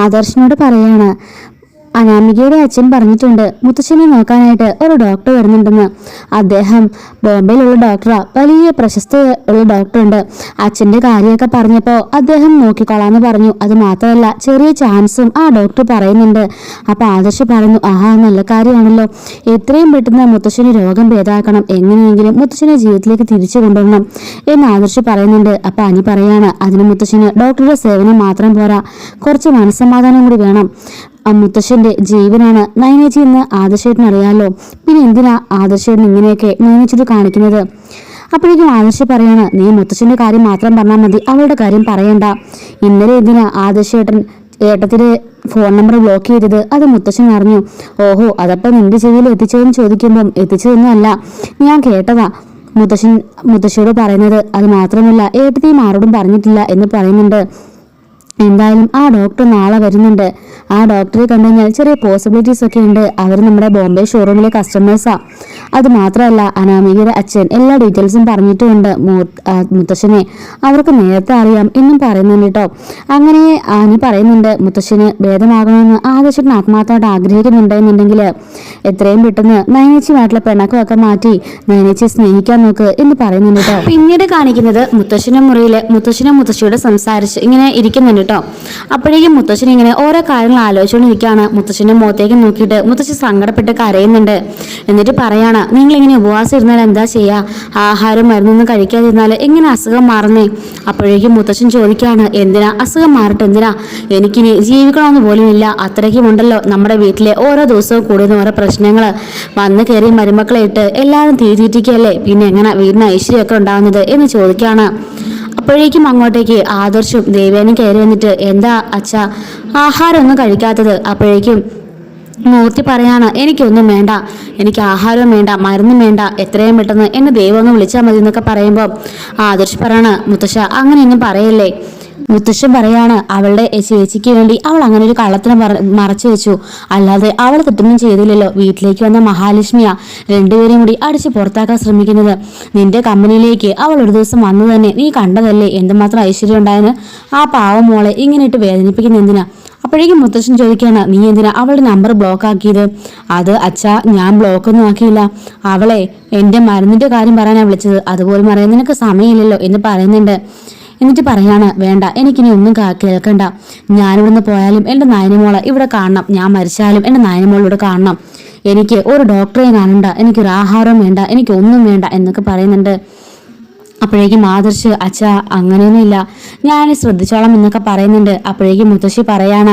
ആദർശിനോട് പറയാണ്, അനാമികയുടെ അച്ഛൻ പറഞ്ഞിട്ടുണ്ട് മുത്തശ്ശനെ നോക്കാനായിട്ട് ഒരു ഡോക്ടർ വരുന്നുണ്ടെന്ന്. അദ്ദേഹം ബോംബെയിലുള്ള ഡോക്ടറാ, വലിയ പ്രശസ്ത ഉള്ള ഡോക്ടറുണ്ട്. അച്ഛൻ്റെ കാര്യമൊക്കെ പറഞ്ഞപ്പോൾ അദ്ദേഹം നോക്കിക്കൊള്ളാന്ന് പറഞ്ഞു. അത് മാത്രമല്ല ചെറിയ ചാൻസും ആ ഡോക്ടർ പറയുന്നുണ്ട്. അപ്പോൾ ആദർശ് പറഞ്ഞു, ആഹാ നല്ല കാര്യമാണല്ലോ, എത്രയും പെട്ടെന്ന് മുത്തശ്ശന് രോഗം ഭേദമാക്കണം, എങ്ങനെയെങ്കിലും മുത്തശ്ശനെ ജീവിതത്തിലേക്ക് തിരിച്ചു കൊണ്ടുവരണം എന്ന് ആദർശ് പറയുന്നുണ്ട്. അപ്പോൾ അനി പറയാണ്, അതിന് മുത്തശ്ശന് ഡോക്ടറുടെ സേവനം മാത്രം പോരാ, കുറച്ച് മനസ്സമാധാനം കൂടി വേണം. മുത്തശ്ശന്റെ ജീവനാണ് നയനേച്ചി എന്ന് ആദർശേട്ടൻ അറിയാലോ, പിന്നെ എന്തിനാ ആദർശേട്ടൻ ഇങ്ങനെയൊക്കെ നയനേച്ചിട്ട് കാണിക്കുന്നത്? അപ്പോഴേക്കും ആദർശ് പറയാണ്, നീ മുത്തശ്ശന്റെ കാര്യം മാത്രം പറഞ്ഞാൽ മതി, അവളുടെ കാര്യം പറയണ്ട. ഇന്നലെ എന്തിനാ ഏട്ടത്തിന്റെ ഫോൺ നമ്പർ ബ്ലോക്ക് ചെയ്തത്? അത് മുത്തശ്ശൻ അറിഞ്ഞു. ഓഹോ, അതപ്പം നിന്റെ ചെവിയിൽ എത്തിച്ചതെന്ന് ചോദിക്കുമ്പം എത്തിച്ചതൊന്നും അല്ല, ഞാൻ കേട്ടതാ മുത്തശ്ശിയോട് പറയുന്നത്. അത് മാത്രമല്ല ഏട്ടത്തെയും ആരോടും പറഞ്ഞിട്ടില്ല എന്ന് പറയുന്നുണ്ട്. എന്തായാലും ആ ഡോക്ടർ നാളെ വരുന്നുണ്ട്. ആ ഡോക്ടറെ കണ്ടുകഴിഞ്ഞാൽ ചെറിയ പോസിബിലിറ്റീസ് ഒക്കെ ഉണ്ട്. അവർ നമ്മുടെ ബോംബെ ഷോറൂമിലെ കസ്റ്റമേഴ്സാ. അത് മാത്രമല്ല അനാമികയുടെ അച്ഛൻ എല്ലാ ഡീറ്റെയിൽസും പറഞ്ഞിട്ടുമുണ്ട് മുത്തശ്ശനെ, അവർക്ക് നേരത്തെ അറിയാം എന്നും പറയുന്നുണ്ട് കേട്ടോ. അങ്ങനെ ആനി പറയുന്നുണ്ട്, മുത്തശ്ശന് ഭേദമാകണമെന്ന് ആദർശൻ ആത്മാർത്ഥമായിട്ട് ആഗ്രഹിക്കുന്നുണ്ടെന്നുണ്ടെങ്കിൽ എത്രയും പെട്ടെന്ന് നയനേച്ചിയുമായിട്ടുള്ള പിണക്കമൊക്കെ മാറ്റി നയനേച്ചിയെ സ്നേഹിക്കാൻ നോക്ക് എന്ന് പറയുന്നുണ്ട് കേട്ടോ. പിന്നീട് കാണിക്കുന്നത് മുത്തശ്ശന്റെ മുറിയില് മുത്തശ്ശിയോട് സംസാരിച്ച് ഇങ്ങനെ ഇരിക്കുന്നുണ്ട് കേട്ടോ. അപ്പോഴേക്കും മുത്തശ്ശൻ ഇങ്ങനെ ഓരോ കാര്യങ്ങൾ ആലോചിച്ചുകൊണ്ടിരിക്കുകയാണ്. മുത്തശ്ശന്റെ മുഖത്തേക്ക് നോക്കിയിട്ട് മുത്തശ്ശി സങ്കടപ്പെട്ട് കരയുന്നുണ്ട്. എന്നിട്ട് പറയാണ്, നിങ്ങൾ ഇങ്ങനെ ഉപവാസം ഇരുന്നാൽ എന്താ ചെയ്യാ? ആഹാരം മരുന്നൊന്നും കഴിക്കാതിരുന്നാൽ എങ്ങനെ അസുഖം മാറുന്നേ? അപ്പോഴേക്കും മുത്തശ്ശൻ ചോദിക്കുകയാണ്, എന്തിനാ അസുഖം മാറട്ടെ, എന്തിനാ, എനിക്കിനി ജീവിക്കണമെന്ന് പോലും ഇല്ല. അത്രയ്ക്കുമുണ്ടല്ലോ നമ്മുടെ വീട്ടിലെ ഓരോ ദിവസവും കൂടുന്ന ഓരോ പ്രശ്നങ്ങൾ. വന്ന് കയറി മരുമക്കളെ ഇട്ട് എല്ലാവരും തീറ്റിക്കല്ലേ, പിന്നെ എങ്ങനെ വീടിന് ഐശ്വര്യമൊക്കെ ഉണ്ടാകുന്നത് എന്ന് ചോദിക്കുകയാണ്. അപ്പോഴേക്കും അങ്ങോട്ടേക്ക് ആദർശും ദേവേനും കയറി വന്നിട്ട്, എന്താ അച്ഛാ ആഹാരമൊന്നും കഴിക്കാത്തത്? അപ്പോഴേക്കും മൂർത്തി പറയാണ്, എനിക്കൊന്നും വേണ്ട, എനിക്ക് ആഹാരവും വേണ്ട, മരുന്നും വേണ്ട, എത്രയും പെട്ടെന്ന് എന്നെ ദൈവം ഒന്ന് വിളിച്ചാൽ മതി എന്നൊക്കെ പറയുമ്പോൾ ആദർശ് പറയാണ്, മുത്തശ്ശ അങ്ങനെയൊന്നും പറയല്ലേ. മുത്തശ്ശൻ പറയാണ്, അവളുടെ ചേച്ചിക്ക് വേണ്ടി അവൾ അങ്ങനെ ഒരു കള്ളത്തിനെ മറച്ചു വെച്ചു, അല്ലാതെ അവൾ തെറ്റൊന്നും ചെയ്തില്ലല്ലോ. വീട്ടിലേക്ക് വന്ന മഹാലക്ഷ്മിയാ രണ്ടുപേരും കൂടി അടിച്ച് പുറത്താക്കാൻ ശ്രമിക്കുന്നത്. നിന്റെ കമ്പനിയിലേക്ക് അവൾ ഒരു ദിവസം വന്നു തന്നെ നീ കണ്ടതല്ലേ, എന്തുമാത്രം ഐശ്വര്യം ഉണ്ടായെന്ന്. ആ പാവം മോളെ ഇങ്ങനെ ഇട്ട് വേദനിപ്പിക്കുന്ന എന്തിനാ? അപ്പോഴേക്കും മുത്തശ്ശൻ ചോദിക്കുകയാണ്, നീ എന്തിനാ അവളുടെ നമ്പർ ബ്ലോക്ക് ആക്കിയത്? അത് അച്ഛാ ഞാൻ ബ്ലോക്കൊന്നും ആക്കിയില്ല, അവളെ എൻ്റെ മരുന്നിന്റെ കാര്യം പറയാനാണ് വിളിച്ചത്, അതുപോലും അറിയാൻ നിനക്ക് സമയമില്ലല്ലോ എന്ന് പറയുന്നുണ്ട്. എന്നിട്ട് പറയാണ്, വേണ്ട എനിക്കിനി ഒന്നും കേൾക്കണ്ട, ഞാനിവിടുന്ന് പോയാലും എൻ്റെ നയനമോളെ ഇവിടെ കാണണം, ഞാൻ മരിച്ചാലും എൻ്റെ നയനമോൾ ഇവിടെ കാണണം, എനിക്ക് ഒരു ഡോക്ടറെ കാണണ്ട, എനിക്കൊരു ആഹാരം വേണ്ട, എനിക്കൊന്നും വേണ്ട എന്നൊക്കെ പറയുന്നുണ്ട്. അപ്പോഴേക്കും ആദർശ്, അച്ഛാ അങ്ങനെയൊന്നുമില്ല, ഞാൻ ശ്രദ്ധിച്ചോളാം എന്നൊക്കെ പറയുന്നുണ്ട്. അപ്പോഴേക്കും മുത്തശ്ശി പറയാണ്,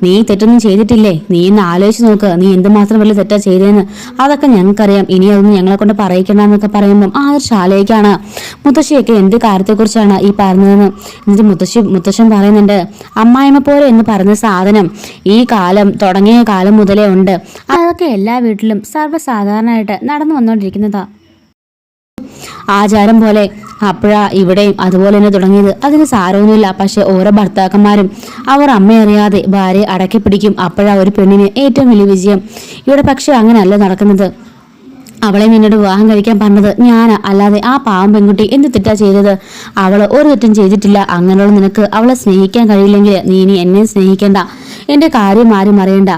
നീ തെറ്റൊന്നും ചെയ്തിട്ടില്ലേ, നീ ഇന്ന് ആലോചിച്ച് നോക്ക്, നീ എന്തുമാത്രം വലിയ തെറ്റാ ചെയ്തതെന്ന്. അതൊക്കെ ഞങ്ങൾക്കറിയാം, ഇനി അതൊന്നും ഞങ്ങളെ കൊണ്ട് പറയിക്കണ്ട എന്നൊക്കെ പറയുമ്പം ആദർശ് ആലോചിക്കാണ്, മുത്തശ്ശിയൊക്കെ എന്ത് കാര്യത്തെക്കുറിച്ചാണ് ഈ പറഞ്ഞതെന്ന്. എന്നിട്ട് മുത്തശ്ശൻ പറയുന്നുണ്ട്, അമ്മായിമ്മ പോലെ എന്ന് പറയുന്ന സാധനം ഈ കാലം തുടങ്ങിയ കാലം മുതലേ ഉണ്ട്, അതൊക്കെ എല്ലാ വീട്ടിലും സർവ്വസാധാരണമായിട്ട് നടന്നു വന്നുകൊണ്ടിരിക്കുന്നതാ, ആചാരം പോലെ. അപ്പോഴാ ഇവിടെയും അതുപോലെ തന്നെ തുടങ്ങിയത്. അതിന് സാരമൊന്നുമില്ല, പക്ഷെ ഓരോ ഭർത്താക്കന്മാരും അവർ അമ്മയറിയാതെ ഭാര്യയെ അടക്കി പിടിക്കും. അപ്പോഴാ ഒരു പെണ്ണിന് ഏറ്റവും വലിയ വിജയം. ഇവിടെ പക്ഷെ അങ്ങനെയല്ല നടക്കുന്നത്. അവളെ നിന്നോട് വിവാഹം കഴിക്കാൻ പറഞ്ഞത് ഞാനാ, അല്ലാതെ ആ പാവം പെൺകുട്ടി എന്ത് തെറ്റാ ചെയ്തത്? അവൾ ഒരു തെറ്റും ചെയ്തിട്ടില്ല. അങ്ങനെയുള്ള നിനക്ക് അവളെ സ്നേഹിക്കാൻ കഴിയില്ലെങ്കിൽ നീ ഇനി എന്നെ സ്നേഹിക്കേണ്ട, എൻ്റെ കാര്യം ആരും അറിയണ്ട,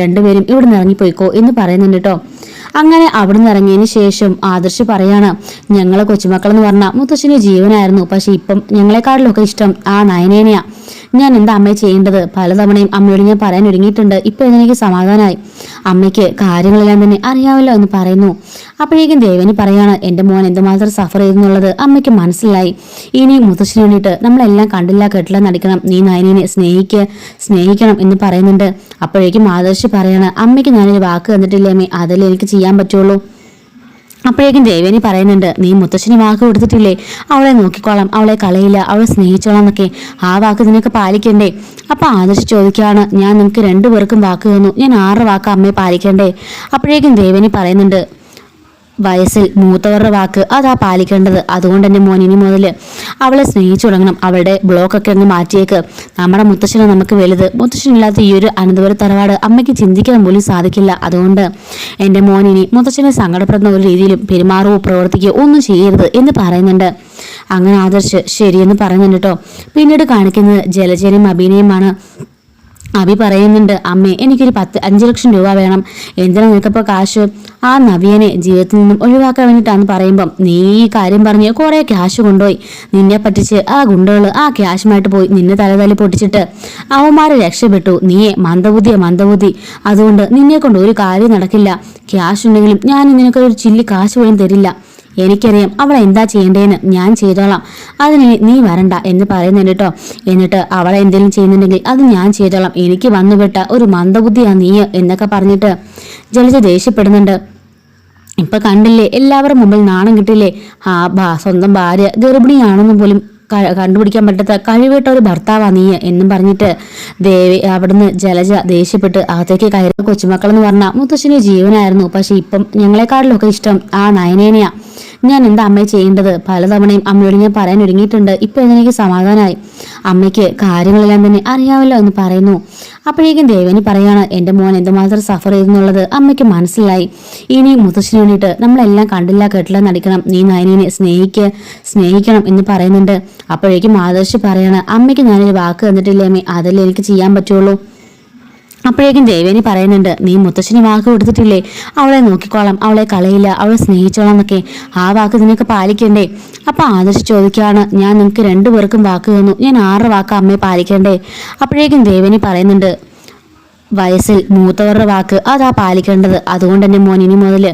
രണ്ടുപേരും ഇവിടെ നിന്ന് ഇറങ്ങിപ്പോയിക്കോ എന്ന് പറയുന്നുണ്ട് കേട്ടോ. അങ്ങനെ അവിടുന്ന് ഇറങ്ങിയതിന് ശേഷം ആദർശ് പറയാണ്, ഞങ്ങളെ കൊച്ചുമക്കളെന്ന് പറഞ്ഞാൽ മുത്തശ്ശന് ജീവനായിരുന്നു, പക്ഷെ ഇപ്പം ഞങ്ങളെക്കാട്ടിലൊക്കെ ഇഷ്ടം ആ നയനേനെയാ. ഞാൻ എന്താ അമ്മയെ ചെയ്യേണ്ടത്? പലതവണയും അമ്മയോട് ഞാൻ പറയാൻ ഒരുങ്ങിയിട്ടുണ്ട്. ഇപ്പൊ എനിക്ക് സമാധാനമായി, അമ്മയ്ക്ക് കാര്യങ്ങളെല്ലാം തന്നെ അറിയാമല്ലോ എന്ന് പറയുന്നു. അപ്പോഴേക്കും ദേവന് പറയാണ്, എൻ്റെ മോൻ എന്തുമാത്രം സഫർ ചെയ്തെന്നുള്ളത് അമ്മയ്ക്ക് മനസ്സിലായി. ഇനി മുത്തശ്ശന് വേണ്ടിയിട്ട് നമ്മളെല്ലാം കണ്ടില്ല കേട്ടില്ല നടിക്കണം, നീ നയനെ സ്നേഹിക്കണം എന്ന് പറയുന്നുണ്ട്. അപ്പോഴേക്കും ആദർശ് പറയാണ്, അമ്മയ്ക്ക് ഞാനൊരു വാക്ക് തന്നിട്ടില്ലേ അമ്മേ, അതല്ലേ എനിക്ക് ചെയ്യാൻ പറ്റുള്ളൂ. അപ്പോഴേക്കും ദേവേനി പറയുന്നുണ്ട്, നീ മുത്തശ്ശന് വാക്ക് കൊടുത്തിട്ടില്ലേ, അവളെ നോക്കിക്കോളാം, അവളെ കളയില്ല, അവളെ സ്നേഹിച്ചോളാം എന്നൊക്കെ, ആ വാക്ക് നിനക്ക് പാലിക്കണ്ടേ? അപ്പൊ ആദർശ് ചോദിക്കുകയാണ്, ഞാൻ നിങ്ങൾക്ക് രണ്ടുപേർക്കും വാക്ക് തന്നു, ഞാൻ 6 വാക്ക് അമ്മയെ പാലിക്കണ്ടേ? അപ്പോഴേക്കും ദേവേനി പറയുന്നുണ്ട്, വയസ്സിൽ മൂത്തവരുടെ വാക്ക് അതാ പാലിക്കേണ്ടത്. അതുകൊണ്ട് തന്നെ മോൻ ഇനി മുതൽ അവളെ സ്നേഹിച്ചു തുടങ്ങണം, അവളുടെ ബ്ലോക്കൊക്കെ അങ്ങ് മാറ്റിയേക്ക്. നമ്മുടെ മുത്തശ്ശനെ നമുക്ക് വലുത്, മുത്തശ്ശനില്ലാത്ത ഈ ഒരു അനന്തപുര തറവാട് അമ്മയ്ക്ക് ചിന്തിക്കാൻ പോലും സാധിക്കില്ല. അതുകൊണ്ട് എൻ്റെ മോൻ ഇനി മുത്തശ്ശനെ സങ്കടപ്പെടുന്ന ഒരു രീതിയിലും പെരുമാറുകയോ പ്രവർത്തിക്കുകയോ ഒന്നും ചെയ്യരുത് എന്ന് പറയുന്നുണ്ട്. അങ്ങനെ ആദർശ് ശരിയെന്ന് പറയുന്നുണ്ട് കേട്ടോ. പിന്നീട് കാണിക്കുന്നത് ജലജനെയും അഭിനയമാണ്. അഭി പറയുന്നുണ്ട്, അമ്മേ എനിക്കൊരു 5 ലക്ഷം രൂപ വേണം. എന്തിനാ നിനക്കിപ്പോൾ കാശ്? ആ നവ്യനെ ജീവിതത്തിൽ നിന്നും ഒഴിവാക്കാൻ വേണ്ടിയിട്ടാന്ന് പറയുമ്പം നീ ഈ കാര്യം പറഞ്ഞ് കുറേ ക്യാഷ് കൊണ്ടുപോയി. നിന്നെ പറ്റിച്ച് ആ ഗുണ്ടകൾ ആ ക്യാഷുമായിട്ട് പോയി നിന്നെ തലതല്ലി പൊട്ടിച്ചിട്ട് അവന്മാരെ രക്ഷപ്പെട്ടു. നീയെ മന്ദബുദ്ധി. അതുകൊണ്ട് നിന്നെ കൊണ്ട് ഒരു കാര്യം നടക്കില്ല. ക്യാഷ് ഉണ്ടെങ്കിലും ഞാൻ നിനക്കൊരു ചില്ലി കാശ് പോലും തരില്ല. എനിക്കറിയാം അവളെ എന്താ ചെയ്യേണ്ടതെന്ന്, ഞാൻ ചെയ്തോളാം. അതിന് നീ വരണ്ട എന്ന് പറയുന്നുണ്ട് കേട്ടോ. എന്നിട്ട് അവളെ എന്തെങ്കിലും ചെയ്യുന്നുണ്ടെങ്കിൽ അത് ഞാൻ ചെയ്തോളാം. എനിക്ക് വന്നുപെട്ട ഒരു മന്ദബുദ്ധിയാ നീ എന്നൊക്കെ പറഞ്ഞിട്ട് ജലജ ദേഷ്യപ്പെടുന്നുണ്ട്. ഇപ്പൊ കണ്ടില്ലേ, എല്ലാവരും മുമ്പിൽ നാണം കിട്ടില്ലേ? സ്വന്തം ഭാര്യ ഗർഭിണിയാണെന്നും പോലും കണ്ടുപിടിക്കാൻ പറ്റാത്ത കഴിവേട്ട ഒരു ഭർത്താവാ നീ എന്നും പറഞ്ഞിട്ട് ദേവി അവിടുന്ന് ജലജ ദേഷ്യപ്പെട്ട് അകത്തേക്ക് കയറി. കൊച്ചുമക്കളെന്ന് പറഞ്ഞാൽ മുത്തശ്ശിന് ജീവനായിരുന്നു. പക്ഷെ ഇപ്പം ഞങ്ങളെക്കാട്ടിലൊക്കെ ഇഷ്ടം ആ നയനേനെയാ. ഞാൻ എന്താ അമ്മയെ ചെയ്യേണ്ടത്? പലതവണയും അമ്മയോട് ഞാൻ പറയാൻ ഒരുങ്ങിയിട്ടുണ്ട്. ഇപ്പൊ എനിക്ക് സമാധാനമായി. അമ്മയ്ക്ക് കാര്യങ്ങളെല്ലാം തന്നെ അറിയാമല്ലോ എന്ന് പറയുന്നു. അപ്പോഴേക്കും ദേവനി പറയാണ്, എൻ്റെ മോൻ എന്തുമാത്രം സഫർ ചെയ്തെന്നുള്ളത് അമ്മയ്ക്ക് മനസ്സിലായി. ഇനി മുത്തശ്ശിന് വേണ്ടിയിട്ട് നമ്മളെല്ലാം കണ്ടില്ല കേട്ടില്ല നടിക്കണം. നീ നയനെ സ്നേഹിക്കണം എന്ന് പറയുന്നുണ്ട്. അപ്പോഴേക്കും ആദർശ് പറയാണ്, അമ്മയ്ക്ക് ഞാനൊരു വാക്ക് തന്നിട്ടില്ലേ അമ്മേ, അതല്ലേ എനിക്ക് ചെയ്യാൻ പറ്റുള്ളൂ. അപ്പോഴേക്കും ദേവേനി പറയുന്നുണ്ട്, നീ മുത്തശ്ശിന് വാക്ക് കൊടുത്തിട്ടില്ലേ? അവളെ നോക്കിക്കോളാം, അവളെ കളയില്ല, അവളെ സ്നേഹിച്ചോളാം എന്നൊക്കെ. ആ വാക്ക് നിനക്ക് പാലിക്കണ്ടേ? അപ്പൊ ആദർശ് ചോദിക്കുകയാണ്, ഞാൻ നിങ്ങൾക്ക് 2 പേർക്കും വാക്ക് തന്നു, ഞാൻ 6 വാക്ക് അമ്മയെ പാലിക്കണ്ടേ? അപ്പോഴേക്കും ദേവേനി പറയുന്നുണ്ട്, വയസ്സിൽ മൂത്തവരുടെ വാക്ക് അതാ പാലിക്കേണ്ടത്. അതുകൊണ്ട് തന്നെ മോൻ ഇനി മുതൽ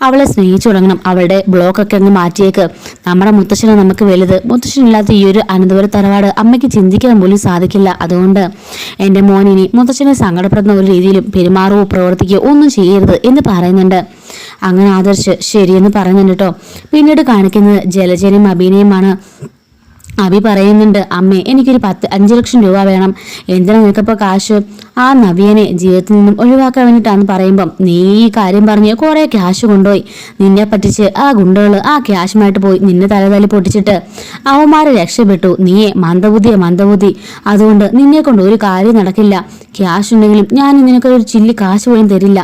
അവളെ സ്നേഹിച്ചു തുടങ്ങണം. അവളുടെ ബ്ലോക്കൊക്കെ അങ്ങ് മാറ്റിയേക്ക്. നമ്മുടെ മുത്തശ്ശനെ നമുക്ക് വലുത്. മുത്തശ്ശനില്ലാത്ത ഈ ഒരു അനന്തപുര തറവാട് അമ്മയ്ക്ക് ചിന്തിക്കാൻ പോലും സാധിക്കില്ല. അതുകൊണ്ട് എൻ്റെ മോൻ ഇനി മുത്തശ്ശനെ സങ്കടപ്പെടുന്ന ഒരു രീതിയിലും പെരുമാറുകയോ പ്രവർത്തിക്കുകയോ ഒന്നും ചെയ്യരുത് എന്ന് പറയുന്നുണ്ട്. അങ്ങനെ ആദർശ് ശരിയെന്ന് പറയുന്നുണ്ട് കേട്ടോ. പിന്നീട് കാണിക്കുന്നത് ജലജനെയും അഭിനയമാണ്. അഭി പറയുന്നുണ്ട്, അമ്മേ എനിക്കൊരു 5 ലക്ഷം രൂപ വേണം. എന്തിനാ നിനക്കിപ്പോൾ കാശ്? ആ നവ്യനെ ജീവിതത്തിൽ നിന്നും ഒഴിവാക്കാൻ വേണ്ടിയിട്ടാന്ന് പറയുമ്പം നീ ഈ കാര്യം പറഞ്ഞ് കുറേ ക്യാഷ് കൊണ്ടുപോയി. നിന്നെ പറ്റിച്ച് ആ ഗുണ്ടകൾ ആ ക്യാഷുമായിട്ട് പോയി നിന്നെ തലതല്ലി പൊട്ടിച്ചിട്ട് അവന്മാരെ രക്ഷപ്പെട്ടു. നീയെ മന്ദബുദ്ധി. അതുകൊണ്ട് നിന്നെ കൊണ്ട് ഒരു കാര്യം നടക്കില്ല. ക്യാഷ് ഉണ്ടെങ്കിലും ഞാൻ നിനക്കൊരു ചില്ലി കാശ് പോലും തരില്ല.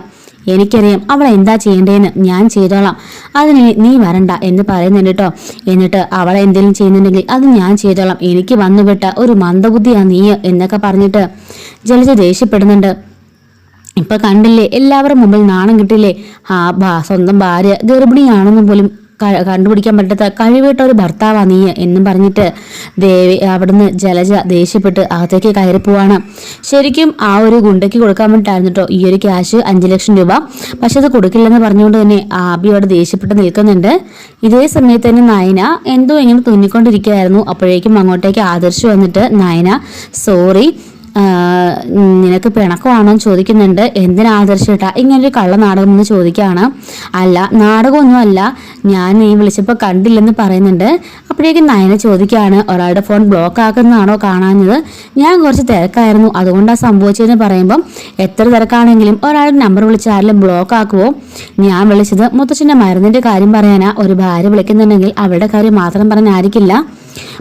എനിക്കറിയാം അവളെ എന്താ ചെയ്യേണ്ടതെന്ന്, ഞാൻ ചെയ്തോളാം. അതിന് നീ വരണ്ട എന്ന് പറയുന്നുണ്ട് കേട്ടോ. എന്നിട്ട് അവളെ എന്തെങ്കിലും ചെയ്യുന്നുണ്ടെങ്കിൽ അത് ഞാൻ ചെയ്തോളാം. എനിക്ക് വന്നുപെട്ട ഒരു മന്ദബുദ്ധിയാ നീ എന്നൊക്കെ പറഞ്ഞിട്ട് ജലജ ദേഷ്യപ്പെടുന്നുണ്ട്. ഇപ്പൊ കണ്ടില്ലേ, എല്ലാവരും മുമ്പിൽ നാണം കിട്ടില്ലേ? സ്വന്തം ഭാര്യ ഗർഭിണിയാണെന്നും പോലും കണ്ടുപിടിക്കാൻ പറ്റാത്ത കഴിവേട്ട ഒരു ഭർത്താവാ നീ എന്നും പറഞ്ഞിട്ട് ദേവി അവിടുന്ന് ജലജ ദേഷ്യപ്പെട്ട് അകത്തേക്ക് കയറി പോവാണ്. ശരിക്കും ആ ഒരു ഗുണ്ടയ്ക്ക് കൊടുക്കാൻ വേണ്ടിയിട്ടായിരുന്നു കേട്ടോ ഈ ഒരു ക്യാഷ് 5 ലക്ഷം രൂപ. പക്ഷെ അത് കൊടുക്കില്ലെന്ന് പറഞ്ഞുകൊണ്ട് തന്നെ ആബി അവിടെ ദേഷ്യപ്പെട്ട് നിൽക്കുന്നുണ്ട്. ഇതേ സമയത്ത് തന്നെ നയന എന്തോ ഇങ്ങനെ തുന്നിക്കൊണ്ടിരിക്കുകയായിരുന്നു. അപ്പോഴേക്കും അങ്ങോട്ടേക്ക് ആദർശ് വന്നിട്ട്, നയന സോറി, നിനക്ക് പിണക്കമാണോ എന്ന് ചോദിക്കുന്നുണ്ട്. എന്തിനാ ആദർശേട്ടാ ഇങ്ങനൊരു കള്ള നാടകം എന്ന് ചോദിക്കുകയാണ്. അല്ല, നാടകമൊന്നും അല്ല, ഞാൻ നീ വിളിച്ചപ്പോൾ കണ്ടില്ലെന്ന് പറയുന്നുണ്ട്. അപ്പോഴേക്കും നയന ചോദിക്കുകയാണ്, ഒരാളുടെ ഫോൺ ബ്ലോക്ക് ആക്കുന്നതാണോ കാണാഞ്ഞത്? ഞാൻ കുറച്ച് തിരക്കായിരുന്നു, അതുകൊണ്ടാണ് സംഭവിച്ചതെന്ന് പറയുമ്പം എത്ര തിരക്കാണെങ്കിലും ഒരാളുടെ നമ്പർ വിളിച്ച് ആരെങ്കിലും ബ്ലോക്ക് ആക്കുമോ? ഞാൻ വിളിച്ചത് മുത്തച്ഛൻ്റെ മരുന്നിൻ്റെ കാര്യം പറയാനാ. ഒരു ഭാര്യ വിളിക്കുന്നുണ്ടെങ്കിൽ അവരുടെ കാര്യം മാത്രം പറഞ്ഞായിരിക്കില്ല,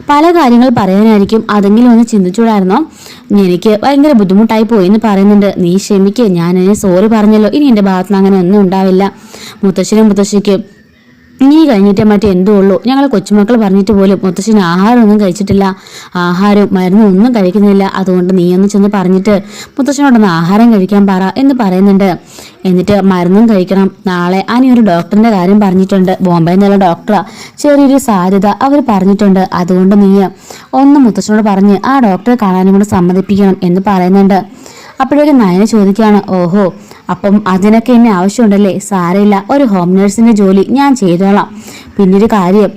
പല കാര്യങ്ങൾ പറയാനായിരിക്കും. അതെങ്കിലും ഒന്ന് ചിന്തിച്ചുകൂടായിരുന്നോ? എനിക്ക് ഭയങ്കര ബുദ്ധിമുട്ടായി പോയി എന്ന് പറയുന്നുണ്ട്. നീ ക്ഷമിക്ക്, ഞാൻ സോറി പറഞ്ഞല്ലോ, ഇനി എൻ്റെ ഭാഗത്തുനിന്ന് അങ്ങനെ ഒന്നും ഉണ്ടാവില്ല. മുത്തശ്ശനും മുത്തശ്ശിക്കും നീ കഴിഞ്ഞിട്ടേ മറ്റേ എന്തോ ഉള്ളൂ. ഞങ്ങൾ കൊച്ചുമക്കൾ പറഞ്ഞിട്ട് പോലും മുത്തശ്ശന് ആഹാരമൊന്നും കഴിച്ചിട്ടില്ല, ആഹാരവും മരുന്നും ഒന്നും കഴിക്കുന്നില്ല. അതുകൊണ്ട് നീ ഒന്ന് ചെന്ന് പറഞ്ഞിട്ട് മുത്തശ്ശനോടൊന്ന് ആഹാരം കഴിക്കാൻ പറ എന്ന് പറയുന്നുണ്ട്. എന്നിട്ട് മരുന്നും കഴിക്കണം. നാളെ അനി ഒരു ഡോക്ടറിന്റെ കാര്യം പറഞ്ഞിട്ടുണ്ട്, ബോംബെയിൽ നിന്നുള്ള ഡോക്ടറാ, ചെറിയൊരു സാധ്യത അവർ പറഞ്ഞിട്ടുണ്ട്. അതുകൊണ്ട് നീ ഒന്ന് മുത്തശ്ശനോട് പറഞ്ഞ് ആ ഡോക്ടറെ കാണാനും കൂടെ സമ്മതിപ്പിക്കണം എന്ന് പറയുന്നുണ്ട്. അപ്പോഴേക്കും നയന ചോദിക്കുകയാണ്, ഓഹോ അപ്പം അതിനൊക്കെ എന്നെ ആവശ്യമുണ്ടല്ലേ? സാരമില്ല, ഒരു ഹോം നേഴ്സിന്റെ ജോലി ഞാൻ ചെയ്തോളാം. പിന്നൊരു കാര്യം,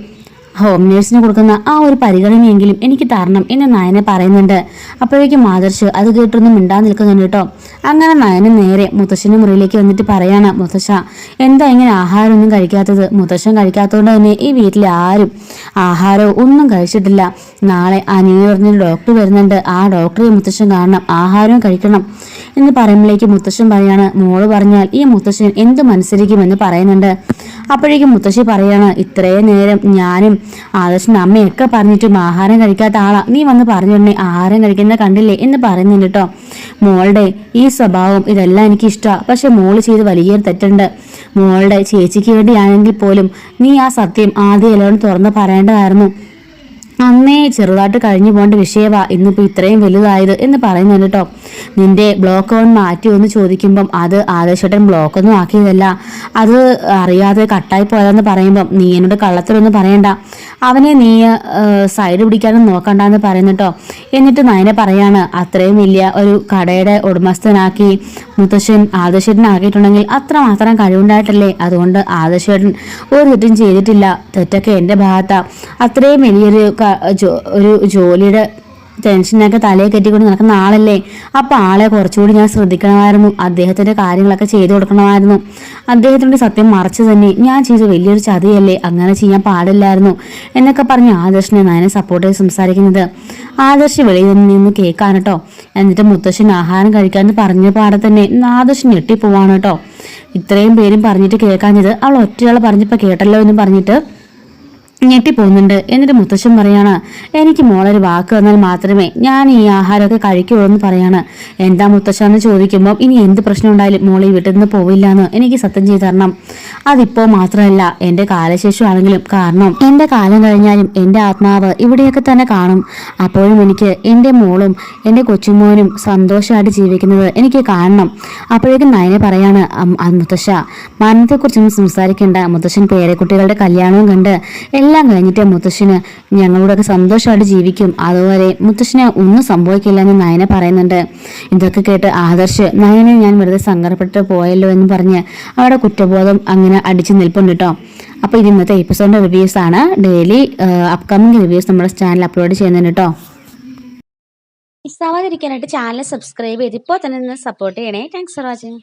ഹോം നേഴ്സിന് കൊടുക്കുന്ന ആ ഒരു പരിഗണനയെങ്കിലും എനിക്ക് തരണം എന്ന് നയന പറയുന്നുണ്ട്. അപ്പോഴേക്കും ആദർശ് അത് കേട്ടൊന്നും മിണ്ടാൻ നിൽക്കുന്നുണ്ട് കേട്ടോ. അങ്ങനെ നയന നേരെ മുത്തശ്ശൻ്റെ മുറിയിലേക്ക് വന്നിട്ട് പറയാണ്, മുത്തശ്ശ എന്താ ഇങ്ങനെ ആഹാരമൊന്നും കഴിക്കാത്തത്? മുത്തശ്ശൻ കഴിക്കാത്തതുകൊണ്ട് തന്നെ ഈ വീട്ടിൽ ആരും ആഹാരവും ഒന്നും കഴിച്ചിട്ടില്ല. നാളെ അനിയന് പറഞ്ഞൊരു ഡോക്ടർ വരുന്നുണ്ട്, ആ ഡോക്ടറെ മുത്തശ്ശൻ കാണണം, ആഹാരവും കഴിക്കണം എന്ന് പറയുമ്പോഴേക്ക് മുത്തശ്ശൻ പറയാണ്, മോള് പറഞ്ഞാൽ ഈ മുത്തശ്ശൻ എന്ത് മനസ്സിരിക്കുമെന്ന് പറയുന്നുണ്ട്. അപ്പോഴേക്കും മുത്തശ്ശി പറയാണ്, ഇത്രയും നേരം ഞാനും ആദർശൻ്റെ അമ്മയൊക്കെ പറഞ്ഞിട്ടും ആഹാരം കഴിക്കാത്ത ആളാ, നീ വന്ന് പറഞ്ഞിട്ടുണ്ടെ ആഹാരം കഴിക്കുന്നത് കണ്ടില്ലേ എന്ന് പറയുന്നുണ്ട് കേട്ടോ. മോളുടെ ഈ സ്വഭാവം ഇതെല്ലാം എനിക്ക് ഇഷ്ടമാണ്, പക്ഷെ മോള് ചെയ്ത് വലിയൊരു തെറ്റുണ്ട്. മോളുടെ ചേച്ചിക്ക് വേണ്ടിയാണെങ്കിൽ പോലും നീ ആ സത്യം ആദ്യം എല്ലാവരും തുറന്ന് പറയേണ്ടതായിരുന്നു. അന്നേ ചെറുതായിട്ട് കഴിഞ്ഞു പോകേണ്ട വിഷയമാ ഇന്നിപ്പോൾ ഇത്രയും വലുതായത് എന്ന് പറയുന്നുണ്ട് കേട്ടോ. നിന്റെ ബ്ലോക്ക് ഓൺ മാറ്റിയോ എന്ന് ചോദിക്കുമ്പം അത് ആദേശേട്ടൻ ബ്ലോക്കൊന്നും ആക്കിയതല്ല, അത് അറിയാതെ കട്ടായി പോയതെന്ന് പറയുമ്പം നീ എന്നോട് കള്ളത്തിലൊന്നും പറയണ്ട, അവനെ നീ സൈഡ് പിടിക്കാനും നോക്കണ്ടെന്ന് പറയുന്നുട്ടോ. എന്നിട്ട് നയനെ പറയാണ് അത്രയും വലിയ ഒരു കടയുടെ ഉടമസ്ഥനാക്കി മുത്തശ്ശൻ ആദേശേട്ടനാക്കിയിട്ടുണ്ടെങ്കിൽ അത്രമാത്രം കഴിവുണ്ടായിട്ടല്ലേ, അതുകൊണ്ട് ആദേശേട്ടൻ ഒരു തെറ്റും ചെയ്തിട്ടില്ല, തെറ്റൊക്കെ എൻ്റെ ഭാഗത്താ. അത്രയും വലിയൊരു ഒരു ജോലിയുടെ ടെൻഷനൊക്കെ തലയെ കെട്ടിക്കൊണ്ട് നടക്കുന്ന ആളല്ലേ, അപ്പം ആളെ കുറച്ചുകൂടി ഞാൻ ശ്രദ്ധിക്കണമായിരുന്നു, അദ്ദേഹത്തിൻ്റെ കാര്യങ്ങളൊക്കെ ചെയ്തു കൊടുക്കണമായിരുന്നു. അദ്ദേഹത്തിൻ്റെ സത്യം മറച്ചു തന്നെ ഞാൻ ചെയ്ത വലിയൊരു ചതിയല്ലേ, അങ്ങനെ ചെയ്യാൻ പാടില്ലായിരുന്നു എന്നൊക്കെ പറഞ്ഞ് ആദർശിനെ നയനെ സപ്പോർട്ട് ചെയ്ത് സംസാരിക്കുന്നത്. ആദർശ് വെളിയിൽ നിന്ന് കേൾക്കാൻ കേട്ടോ. എന്നിട്ട് മുത്തശ്ശൻ ആഹാരം കഴിക്കാമെന്ന് പറഞ്ഞ പാടെ തന്നെ ആദർശ് ഞെട്ടിപ്പോവാണ് കേട്ടോ. ഇത്രയും പേരും പറഞ്ഞിട്ട് കേൾക്കാഞ്ഞത് അവൾ ഒറ്റയാൾ പറഞ്ഞപ്പോൾ കേട്ടല്ലോ എന്ന് പറഞ്ഞിട്ട് ഞെട്ടിപ്പോകുന്നുണ്ട്. എന്നിട്ട് മുത്തശ്ശൻ പറയാണ് എനിക്ക് മോളൊരു വാക്ക് തന്നാൽ മാത്രമേ ഞാൻ ഈ ആഹാരമൊക്കെ കഴിക്കുള്ളൂ എന്ന് പറയാണ്. എന്താ മുത്തശ്ശ എന്ന് ചോദിക്കുമ്പോൾ ഇനി എന്ത് പ്രശ്നം ഉണ്ടായാലും മോളെ വീട്ടിൽ നിന്ന് പോവില്ല എന്ന് എനിക്ക് സത്യം ചെയ്ത് തരണം. അതിപ്പോൾ മാത്രമല്ല എൻ്റെ കാലശേഷമാണെങ്കിലും, കാരണം എൻ്റെ കാലം കഴിഞ്ഞാലും എൻ്റെ ആത്മാവ് ഇവിടെയൊക്കെ തന്നെ കാണും. അപ്പോഴും എനിക്ക് എൻ്റെ മോളും എൻ്റെ കൊച്ചുമോനും സന്തോഷമായിട്ട് ജീവിക്കുന്നത് എനിക്ക് കാണണം. അപ്പോഴേക്കും നയനെ പറയാണ് മുത്തശ്ശ മരണത്തെക്കുറിച്ചൊന്നും സംസാരിക്കേണ്ട, മുത്തശ്ശൻ പേരക്കുട്ടികളുടെ കല്യാണവും കണ്ട് എല്ലാം കഴിഞ്ഞിട്ട് മുത്തശ്ശന് ഞങ്ങളോടൊക്കെ സന്തോഷമായിട്ട് ജീവിക്കും, അതുപോലെ മുത്തശ്ശന് ഒന്നും സംഭവിക്കില്ല എന്ന് നയനെ പറയുന്നുണ്ട്. ഇതൊക്കെ കേട്ട് ആദർശ് നയനെ ഞാൻ വെറുതെ സങ്കടപ്പെട്ട് പോയല്ലോ എന്ന് പറഞ്ഞ് അവിടെ കുറ്റബോധം അങ്ങനെ അടിച്ചു നിൽപ്പുണ്ട് കേട്ടോ. അപ്പോൾ ഇത് ഇന്നത്തെ എപ്പിസോഡിൻ്റെ റിവ്യൂസ് ആണ്. ഡെയിലി അപ്കമിങ് റിവ്യൂസ് നമ്മുടെ ചാനൽ അപ്ലോഡ് ചെയ്യുന്നുണ്ട് കേട്ടോ. മിസ്സാവാതിരിക്കാനായിട്ട് ചാനൽ സബ്സ്ക്രൈബ് ചെയ്ത് ഇപ്പോൾ തന്നെ സപ്പോർട്ട് ചെയ്യണേ. Thanks for watching.